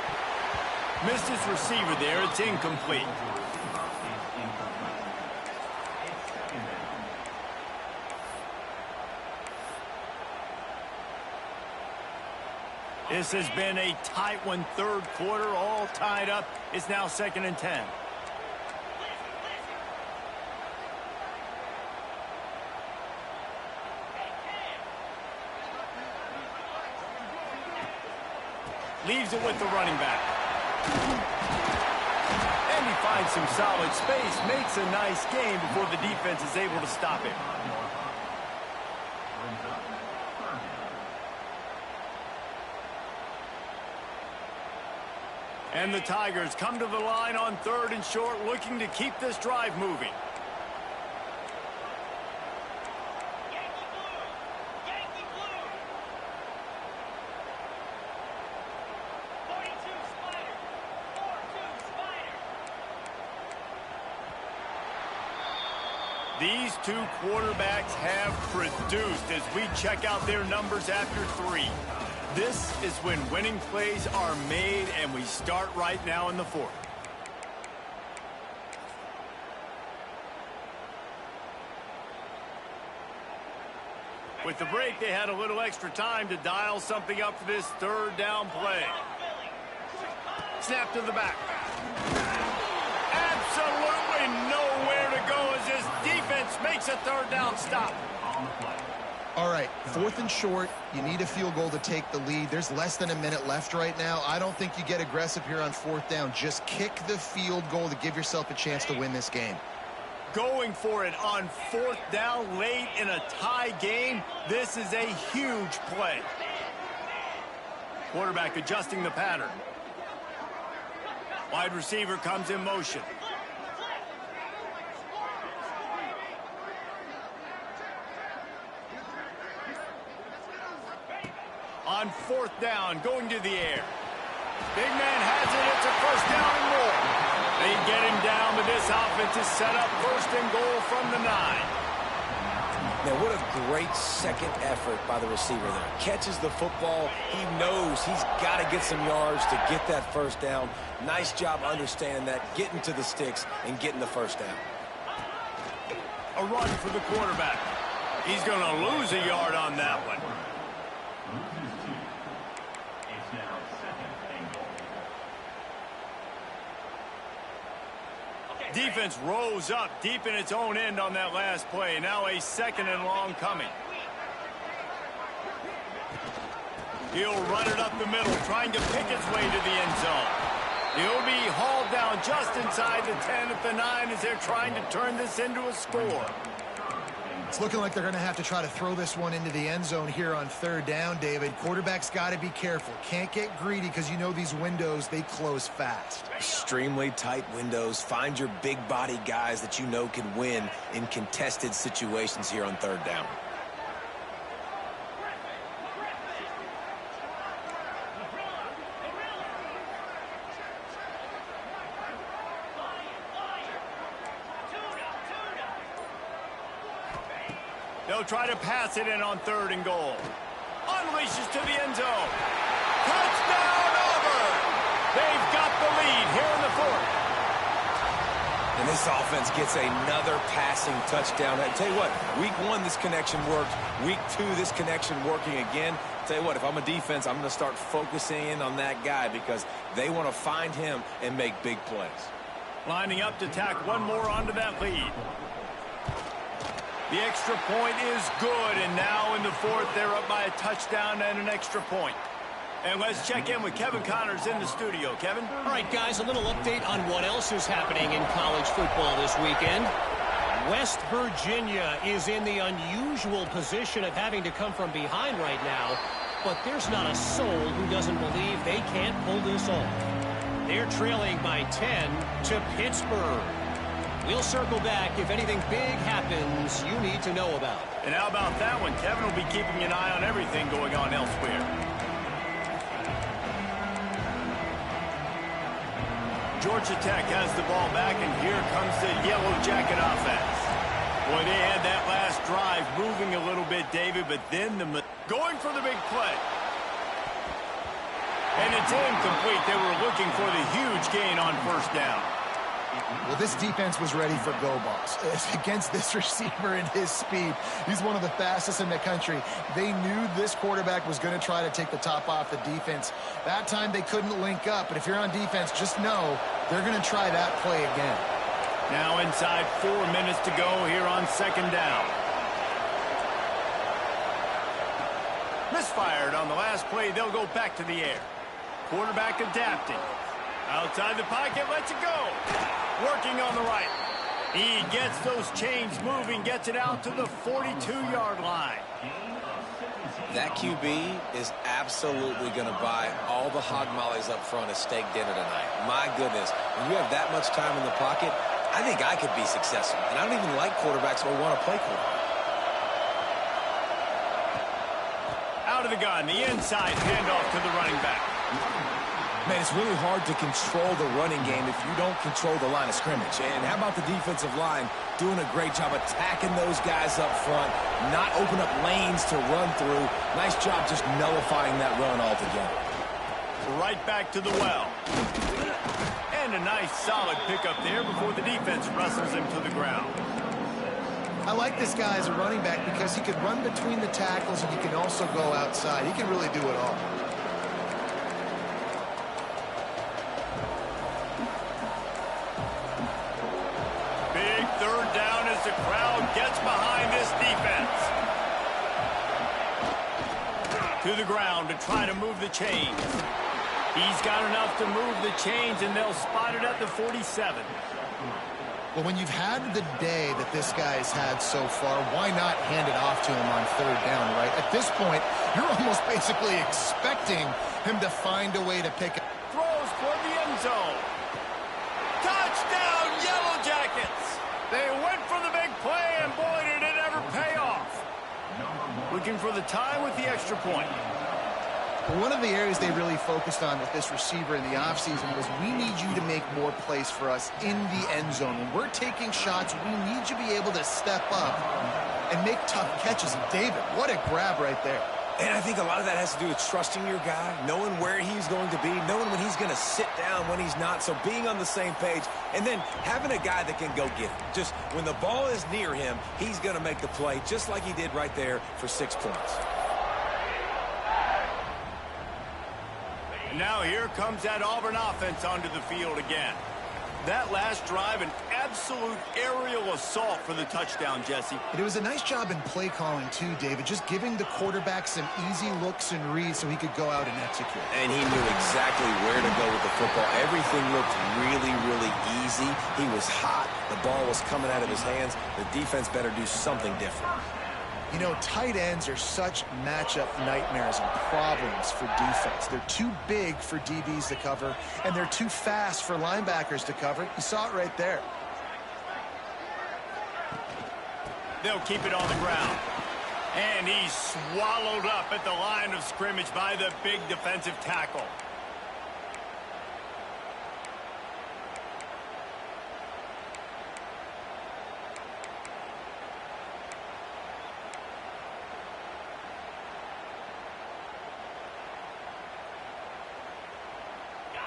Missed his receiver there. It's incomplete. This has been a tight one, third quarter, all tied up. It's now 2nd and 10. Leaves it with the running back. And he finds some solid space, makes a nice gain before the defense is able to stop him. And the Tigers come to the line on 3rd and short, looking to keep this drive moving. Yankee blue. 42 Spider. 4-2 Spider. These two quarterbacks have produced as we check out their numbers after 3. This is when winning plays are made, and we start right now in the 4th. With the break, they had a little extra time to dial something up for this 3rd down play. Snap to the back. Absolutely nowhere to go as this defense makes a 3rd down stop. All right, 4th and short. You need a field goal to take the lead. There's less than a minute left right now. I don't think you get aggressive here on 4th down. Just kick the field goal to give yourself a chance to win this game. Going for it on 4th down late in a tie game. This is a huge play. Quarterback adjusting the pattern. Wide receiver comes in motion. On 4th down, going to the air. Big man has it. It's a 1st down and more. They get him down, but this offense is set up 1st and goal from the 9. Now, what a great second effort by the receiver there. Catches the football. He knows he's got to get some yards to get that 1st down. Nice job understanding that, getting to the sticks and getting the 1st down. A run for the quarterback. He's going to lose a yard on that one. Defense rose up deep in its own end on that last play. Now a 2nd and long coming. He'll run it up the middle, trying to pick its way to the end zone. He'll be hauled down just inside the 10 at the 9 as they're trying to turn this into a score. It's looking like they're going to have to try to throw this one into the end zone here on 3rd down, David. Quarterback's got to be careful. Can't get greedy because you know these windows, they close fast. Extremely tight windows. Find your big body guys that you know can win in contested situations here on 3rd down. They'll try to pass it in on 3rd and goal. Unleashes to the end zone. Touchdown, Auburn! They've got the lead here in the 4th. And this offense gets another passing touchdown. I tell you what, week 1, this connection worked. Week 2, this connection working again. I tell you what, if I'm a defense, I'm going to start focusing in on that guy because they want to find him and make big plays. Lining up to tack one more onto that lead. The extra point is good, and now in the 4th, they're up by a touchdown and an extra point. And let's check in with Kevin Connors in the studio. Kevin? All right, guys, a little update on what else is happening in college football this weekend. West Virginia is in the unusual position of having to come from behind right now, but there's not a soul who doesn't believe they can't pull this off. They're trailing by 10 to Pittsburgh. We'll circle back if anything big happens you need to know about. And how about that one? Kevin will be keeping an eye on everything going on elsewhere. Georgia Tech has the ball back, and here comes the Yellow Jacket offense. Boy, they had that last drive moving a little bit, David, but then going for the big play. And it's incomplete. They were looking for the huge gain on first down. Well, this defense was ready for go balls. Against this receiver and his speed, he's one of the fastest in the country. They knew this quarterback was going to try to take the top off the defense. That time they couldn't link up, but if you're on defense, just know they're going to try that play again. Now inside 4 minutes to go here on second down. Misfired on the last play. They'll go back to the air. Quarterback adapting. Outside the pocket, lets it go. Working on the right. He gets those chains moving, gets it out to the 42-yard line. That QB is absolutely going to buy all the hog mollies up front as steak dinner tonight. My goodness, when you have that much time in the pocket, I think I could be successful. And I don't even like quarterbacks who want to play quarterback. Out of the gun, the inside handoff to the running back. Man, it's really hard to control the running game if you don't control the line of scrimmage. And how about the defensive line doing a great job attacking those guys up front, not open up lanes to run through. Nice job just nullifying that run altogether. Right back to the well. And a nice solid pickup there before the defense wrestles him to the ground. I like this guy as a running back because he can run between the tackles and he can also go outside. He can really do it all. Big third down as the crowd gets behind this defense. To the ground to try to move the chains. He's got enough to move the chains, and they'll spot it at the 47. Well, when you've had the day that this guy's had so far, why not hand it off to him on third down, right? At this point, you're almost basically expecting him to find a way to pick it. Throws toward the end zone. Touchdown, Yellow Jackets! They went for the big play, and boy, did it ever pay off. Looking for the tie with the extra point. One of the areas they really focused on with this receiver in the offseason was we need you to make more plays for us in the end zone. When we're taking shots, we need you to be able to step up and make tough catches. And David, what a grab right there. And I think a lot of that has to do with trusting your guy, knowing where he's going to be, knowing when he's going to sit down, when he's not, so being on the same page, and then having a guy that can go get it. Just when the ball is near him, he's going to make the play, just like he did right there for 6 points. And now here comes that Auburn offense onto the field again. That last drive, an absolute aerial assault for the touchdown, Jesse. And it was a nice job in play calling, too, David, just giving the quarterback some easy looks and reads so he could go out and execute. And he knew exactly where to go with the football. Everything looked really, really easy. He was hot. The ball was coming out of his hands. The defense better do something different. You know, tight ends are such matchup nightmares and problems for defense. They're too big for DBs to cover, and they're too fast for linebackers to cover. You saw it right there. They'll keep it on the ground. And he's swallowed up at the line of scrimmage by the big defensive tackle.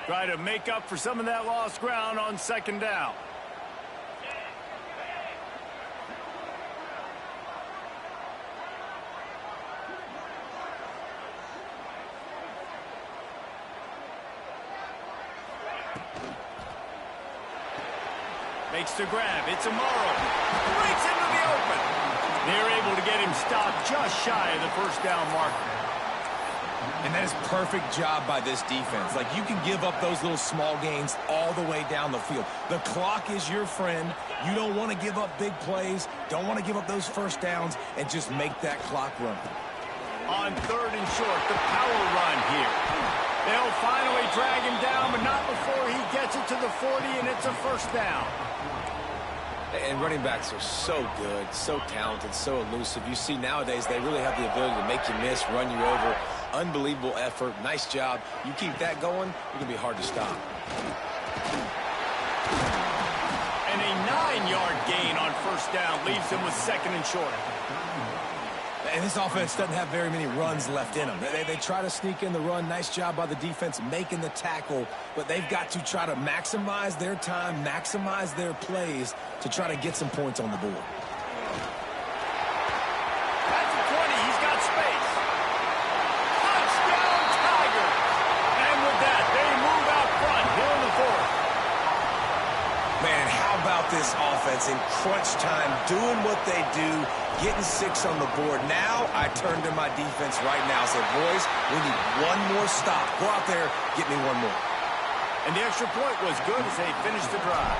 Try to make up for some of that lost ground on second down. Makes the grab. It's Amaro. Breaks into the open. They're able to get him stopped just shy of the first down marker. And that is perfect job by this defense. Like, you can give up those little small gains all the way down the field. The clock is your friend. You don't want to give up big plays, don't want to give up those first downs, and just make that clock run. On 3rd and short, the power run here. They'll finally drag him down, but not before he gets it to the 40, and it's a first down. And running backs are so good, so talented, so elusive. You see nowadays they really have the ability to make you miss, run you over. Unbelievable effort. Nice job. You keep that going, it's going to be hard to stop. And a 9-yard gain on first down leaves him with 2nd and short. And this offense doesn't have very many runs left in them. They try to sneak in the run. Nice job by the defense making the tackle. But they've got to try to maximize their time, maximize their plays to try to get some points on the board. That's a 20. He's got space. Touchdown, Tigers. And with that, they move out front here in the 4th. Man, how about this offense in crunch time, doing what they do, getting 6 on the board. Now I turn to my defense right now and say, boys, we need one more stop. Go out there, get me one more. And the extra point was good as they finished the drive.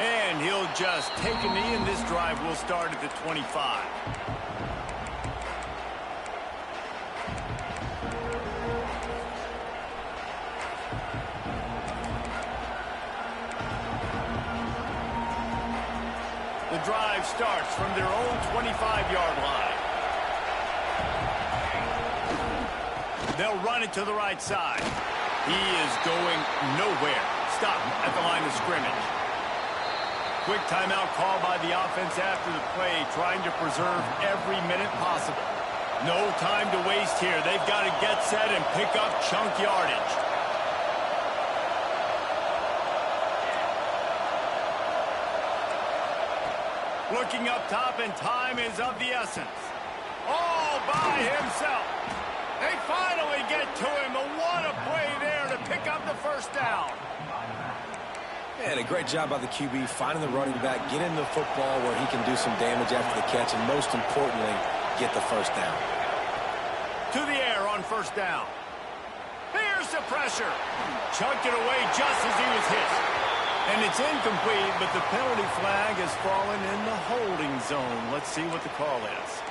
And he'll just take a knee, and this drive will start at the 25. The drive starts from their own 25-yard line. They'll run it to the right side. He is going nowhere. Stop at the line of scrimmage. Quick timeout call by the offense after the play, trying to preserve every minute possible. No time to waste here. They've got to get set and pick up chunk yardage. Looking up top, and time is of the essence. All by himself. They finally get to him, but what a play there to pick up the first down. And a great job by the QB, finding the running back, getting the football where he can do some damage after the catch, and most importantly, get the first down. To the air on first down. Here's the pressure. Chucked it away just as he was hit. And it's incomplete, but the penalty flag has fallen in the holding zone. Let's see what the call is.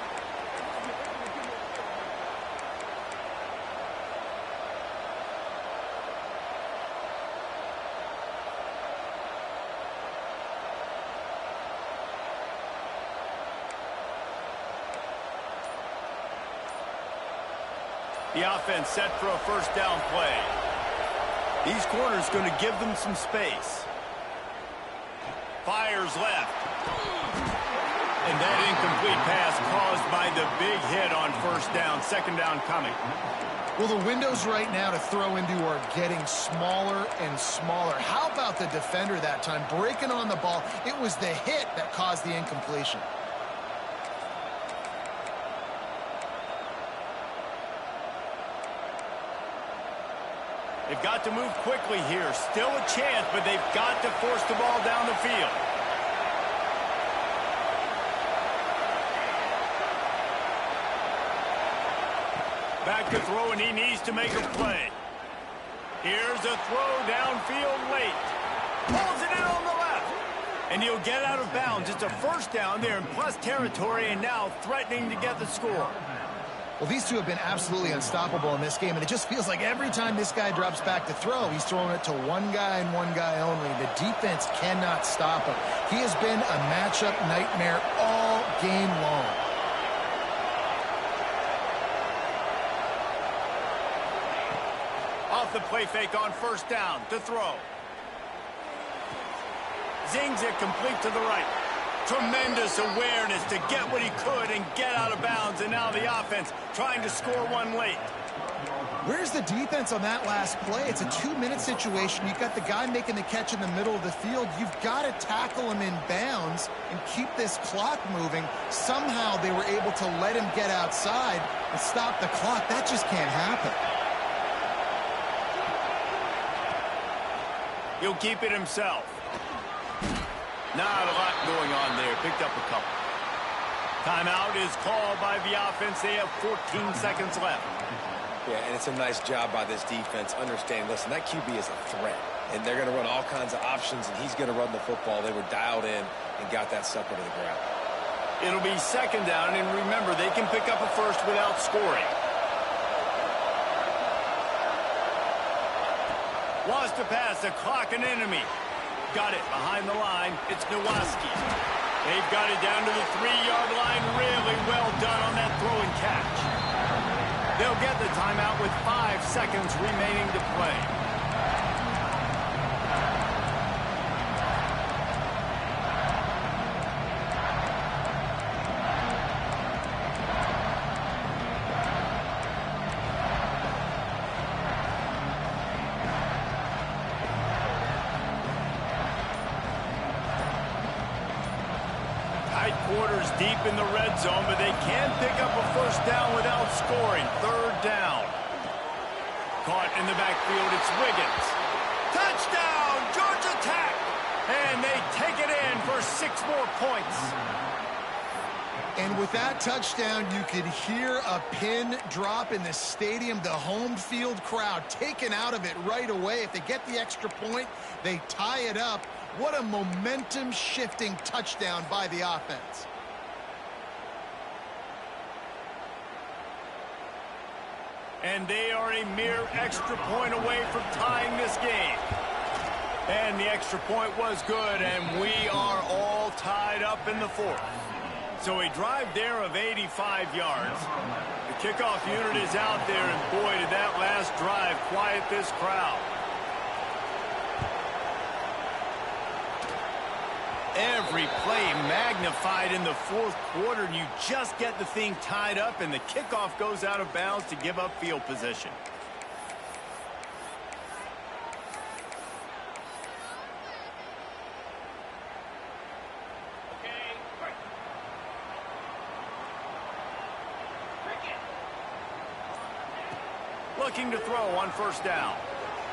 The offense set for a first down play. These corners going to give them some space. Fires left. And that incomplete pass caused by the big hit on first down. 2nd down coming. Well, the windows right now to throw into are getting smaller and smaller. How about the defender that time? Breaking on the ball. It was the hit that caused the incompletion. They've got to move quickly here. Still a chance, but they've got to force the ball down the field. Back to throw, and he needs to make a play. Here's a throw downfield late. Pulls it in on the left. And he'll get out of bounds. It's a first down there in plus territory, and now threatening to get the score. Well, these two have been absolutely unstoppable in this game, and it just feels like every time this guy drops back to throw, he's throwing it to one guy and one guy only. The defense cannot stop him. He has been a matchup nightmare all game long. Off the play fake on first down to throw. Zings it complete to the right. Tremendous awareness to get what he could and get out of bounds, and now the offense trying to score one late. Where's the defense on that last play? It's a 2-minute situation. You've got the guy making the catch in the middle of the field. You've got to tackle him in bounds and keep this clock moving. Somehow they were able to let him get outside and stop the clock. That just can't happen. He'll keep it himself. Not a lot going on there. Picked up a couple. Timeout is called by the offense. They have 14 seconds left. Yeah, and it's a nice job by this defense. Understanding, listen, that QB is a threat. And they're going to run all kinds of options, and he's going to run the football. They were dialed in and got that sucker to the ground. It'll be second down, and remember, they can pick up a first without scoring. Wants to pass, a clock an enemy. Got it behind the line. It's Nowaski. They've got it down to the 3-yard line. Really well done on that throw and catch. They'll get the timeout with 5 seconds remaining to play. Quarters deep in the red zone, but they can pick up a first down without scoring. Third down. Caught in the backfield, it's Wiggins. Touchdown, Georgia Tech! And they take it in for 6 more points. And with that touchdown, you could hear a pin drop in the stadium. The home field crowd taken out of it right away. If they get the extra point, they tie it up. What a momentum-shifting touchdown by the offense. And they are a mere extra point away from tying this game. And the extra point was good, and we are all tied up in the 4th. So a drive there of 85 yards. The kickoff unit is out there, and boy, did that last drive quiet this crowd. Every play magnified in the 4th quarter, and you just get the thing tied up, and the kickoff goes out of bounds to give up field position. Looking to throw on first down.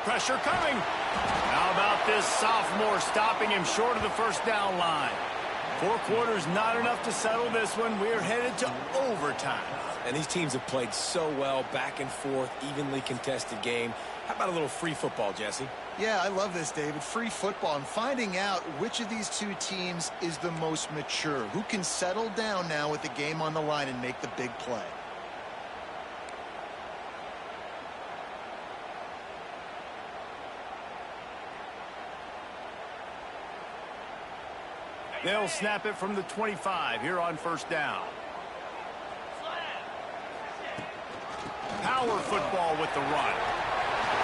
Pressure coming. How about this sophomore stopping him short of the first down line? 4 quarters, not enough to settle this one. We're headed to overtime. And these teams have played so well, back and forth, evenly contested game. How about a little free football, Jesse? Yeah, I love this, David. Free football and finding out which of these 2 teams is the most mature. Who can settle down now with the game on the line and make the big play? They'll snap it from the 25 here on first down. Power football with the run.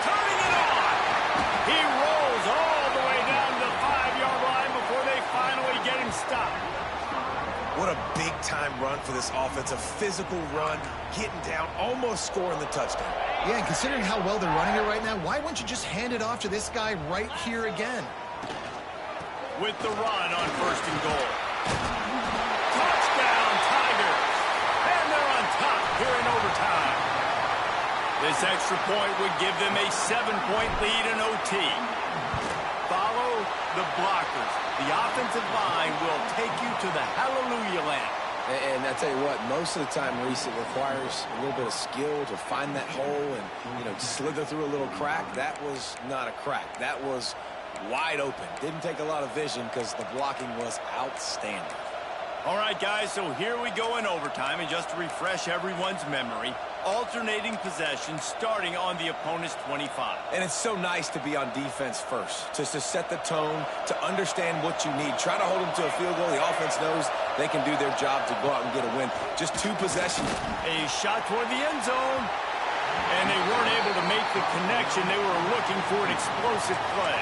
Turning it on. He rolls all the way down to the 5-yard line before they finally get him stopped. What a big-time run for this offense. A physical run, getting down, almost scoring the touchdown. Yeah, and considering how well they're running it right now, why wouldn't you just hand it off to this guy right here again? With the run on first and goal. Touchdown, Tigers! And they're on top here in overtime. This extra point would give them a 7-point lead in OT. Follow the blockers. The offensive line will take you to the hallelujah land. And I tell you what, most of the time, Reese, it requires a little bit of skill to find that hole and, slither through a little crack. That was not a crack. That was wide open. Didn't take a lot of vision because the blocking was outstanding. All right, guys, so here we go in overtime, and just to refresh everyone's memory, alternating possession starting on the opponent's 25. And it's so nice to be on defense first, just to set the tone, to understand what you need. Try to hold them to a field goal. The offense knows they can do their job to go out and get a win. Just 2 possessions. A shot toward the end zone, and they weren't able to make the connection. They were looking for an explosive play.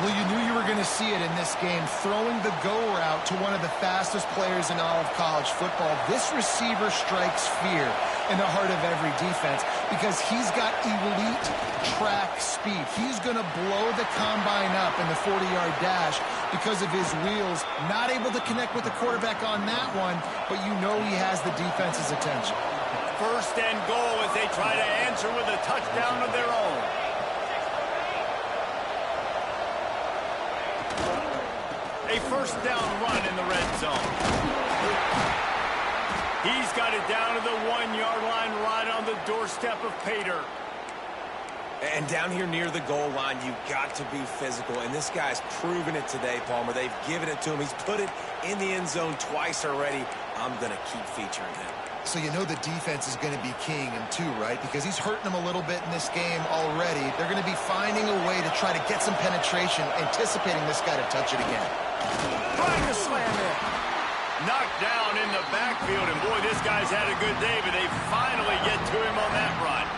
Well, you knew you were going to see it in this game, throwing the go route to one of the fastest players in all of college football. This receiver strikes fear in the heart of every defense because he's got elite track speed. He's going to blow the combine up in the 40-yard dash because of his wheels. Not able to connect with the quarterback on that one, but you know he has the defense's attention. First and goal as they try to answer with a touchdown of their own. A A first down run in the red zone. He's got it down to the 1-yard line right on the doorstep of Pater. And down here near the goal line, you've got to be physical. And this guy's proven it today, Palmer. They've given it to him. He's put it in the end zone twice already. I'm going to keep featuring him. So you know the defense is going to be keying him too, right? Because he's hurting them a little bit in this game already. They're going to be finding a way to try to get some penetration, anticipating this guy to touch it again. Trying to slam it. Knocked down in the backfield, and boy, this guy's had a good day, but they finally get to him on that run.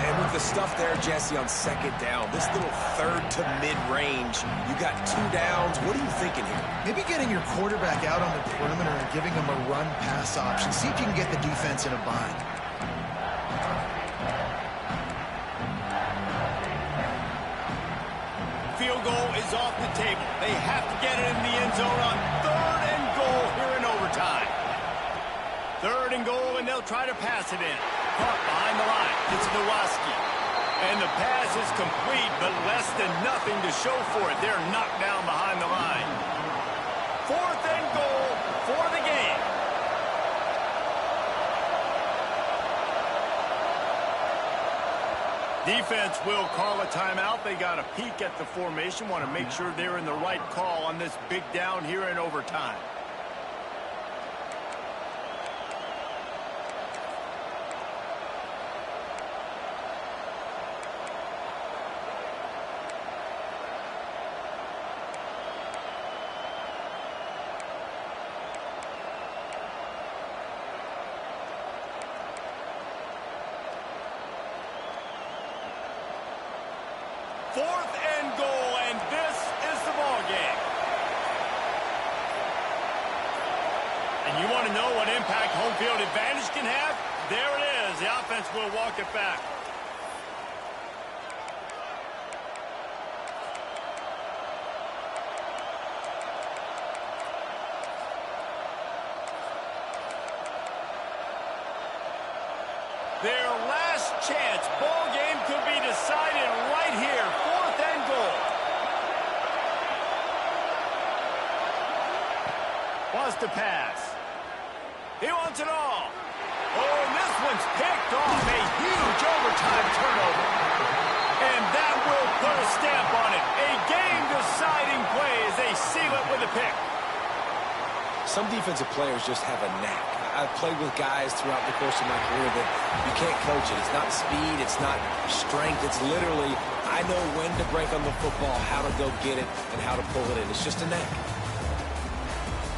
And with the stuff there, Jesse, on second down, this little third to mid-range, you got 2 downs. What are you thinking here? Maybe getting your quarterback out on the perimeter and giving him a run-pass option. See if you can get the defense in a bind. Field goal is off the table. They have to get it in the end zone on 3rd and goal here in overtime. 3rd and goal, and they'll try to pass it in. Caught behind the line. It's Nowaski. And the pass is complete, but less than nothing to show for it. They're knocked down behind the line. 4th and goal for the game. Defense will call a timeout. They got a peek at the formation. Want to make sure they're in the right call on this big down here in overtime. Fourth and goal, and this is the ball game. And you want to know what impact home field advantage can have? There it is. The offense will walk it back. Their last chance. Ball game could be decided right here. 4th and goal. Wants to pass. He wants it all. Oh, and this one's picked off. A huge overtime turnover. And that will put a stamp on it. A game-deciding play as they seal it with a pick. Some defensive players just have a knack. I've played with guys throughout the course of my career that you can't coach it. It's not speed. It's not strength. It's literally, I know when to break on the football, how to go get it, and how to pull it in. It's just a knack.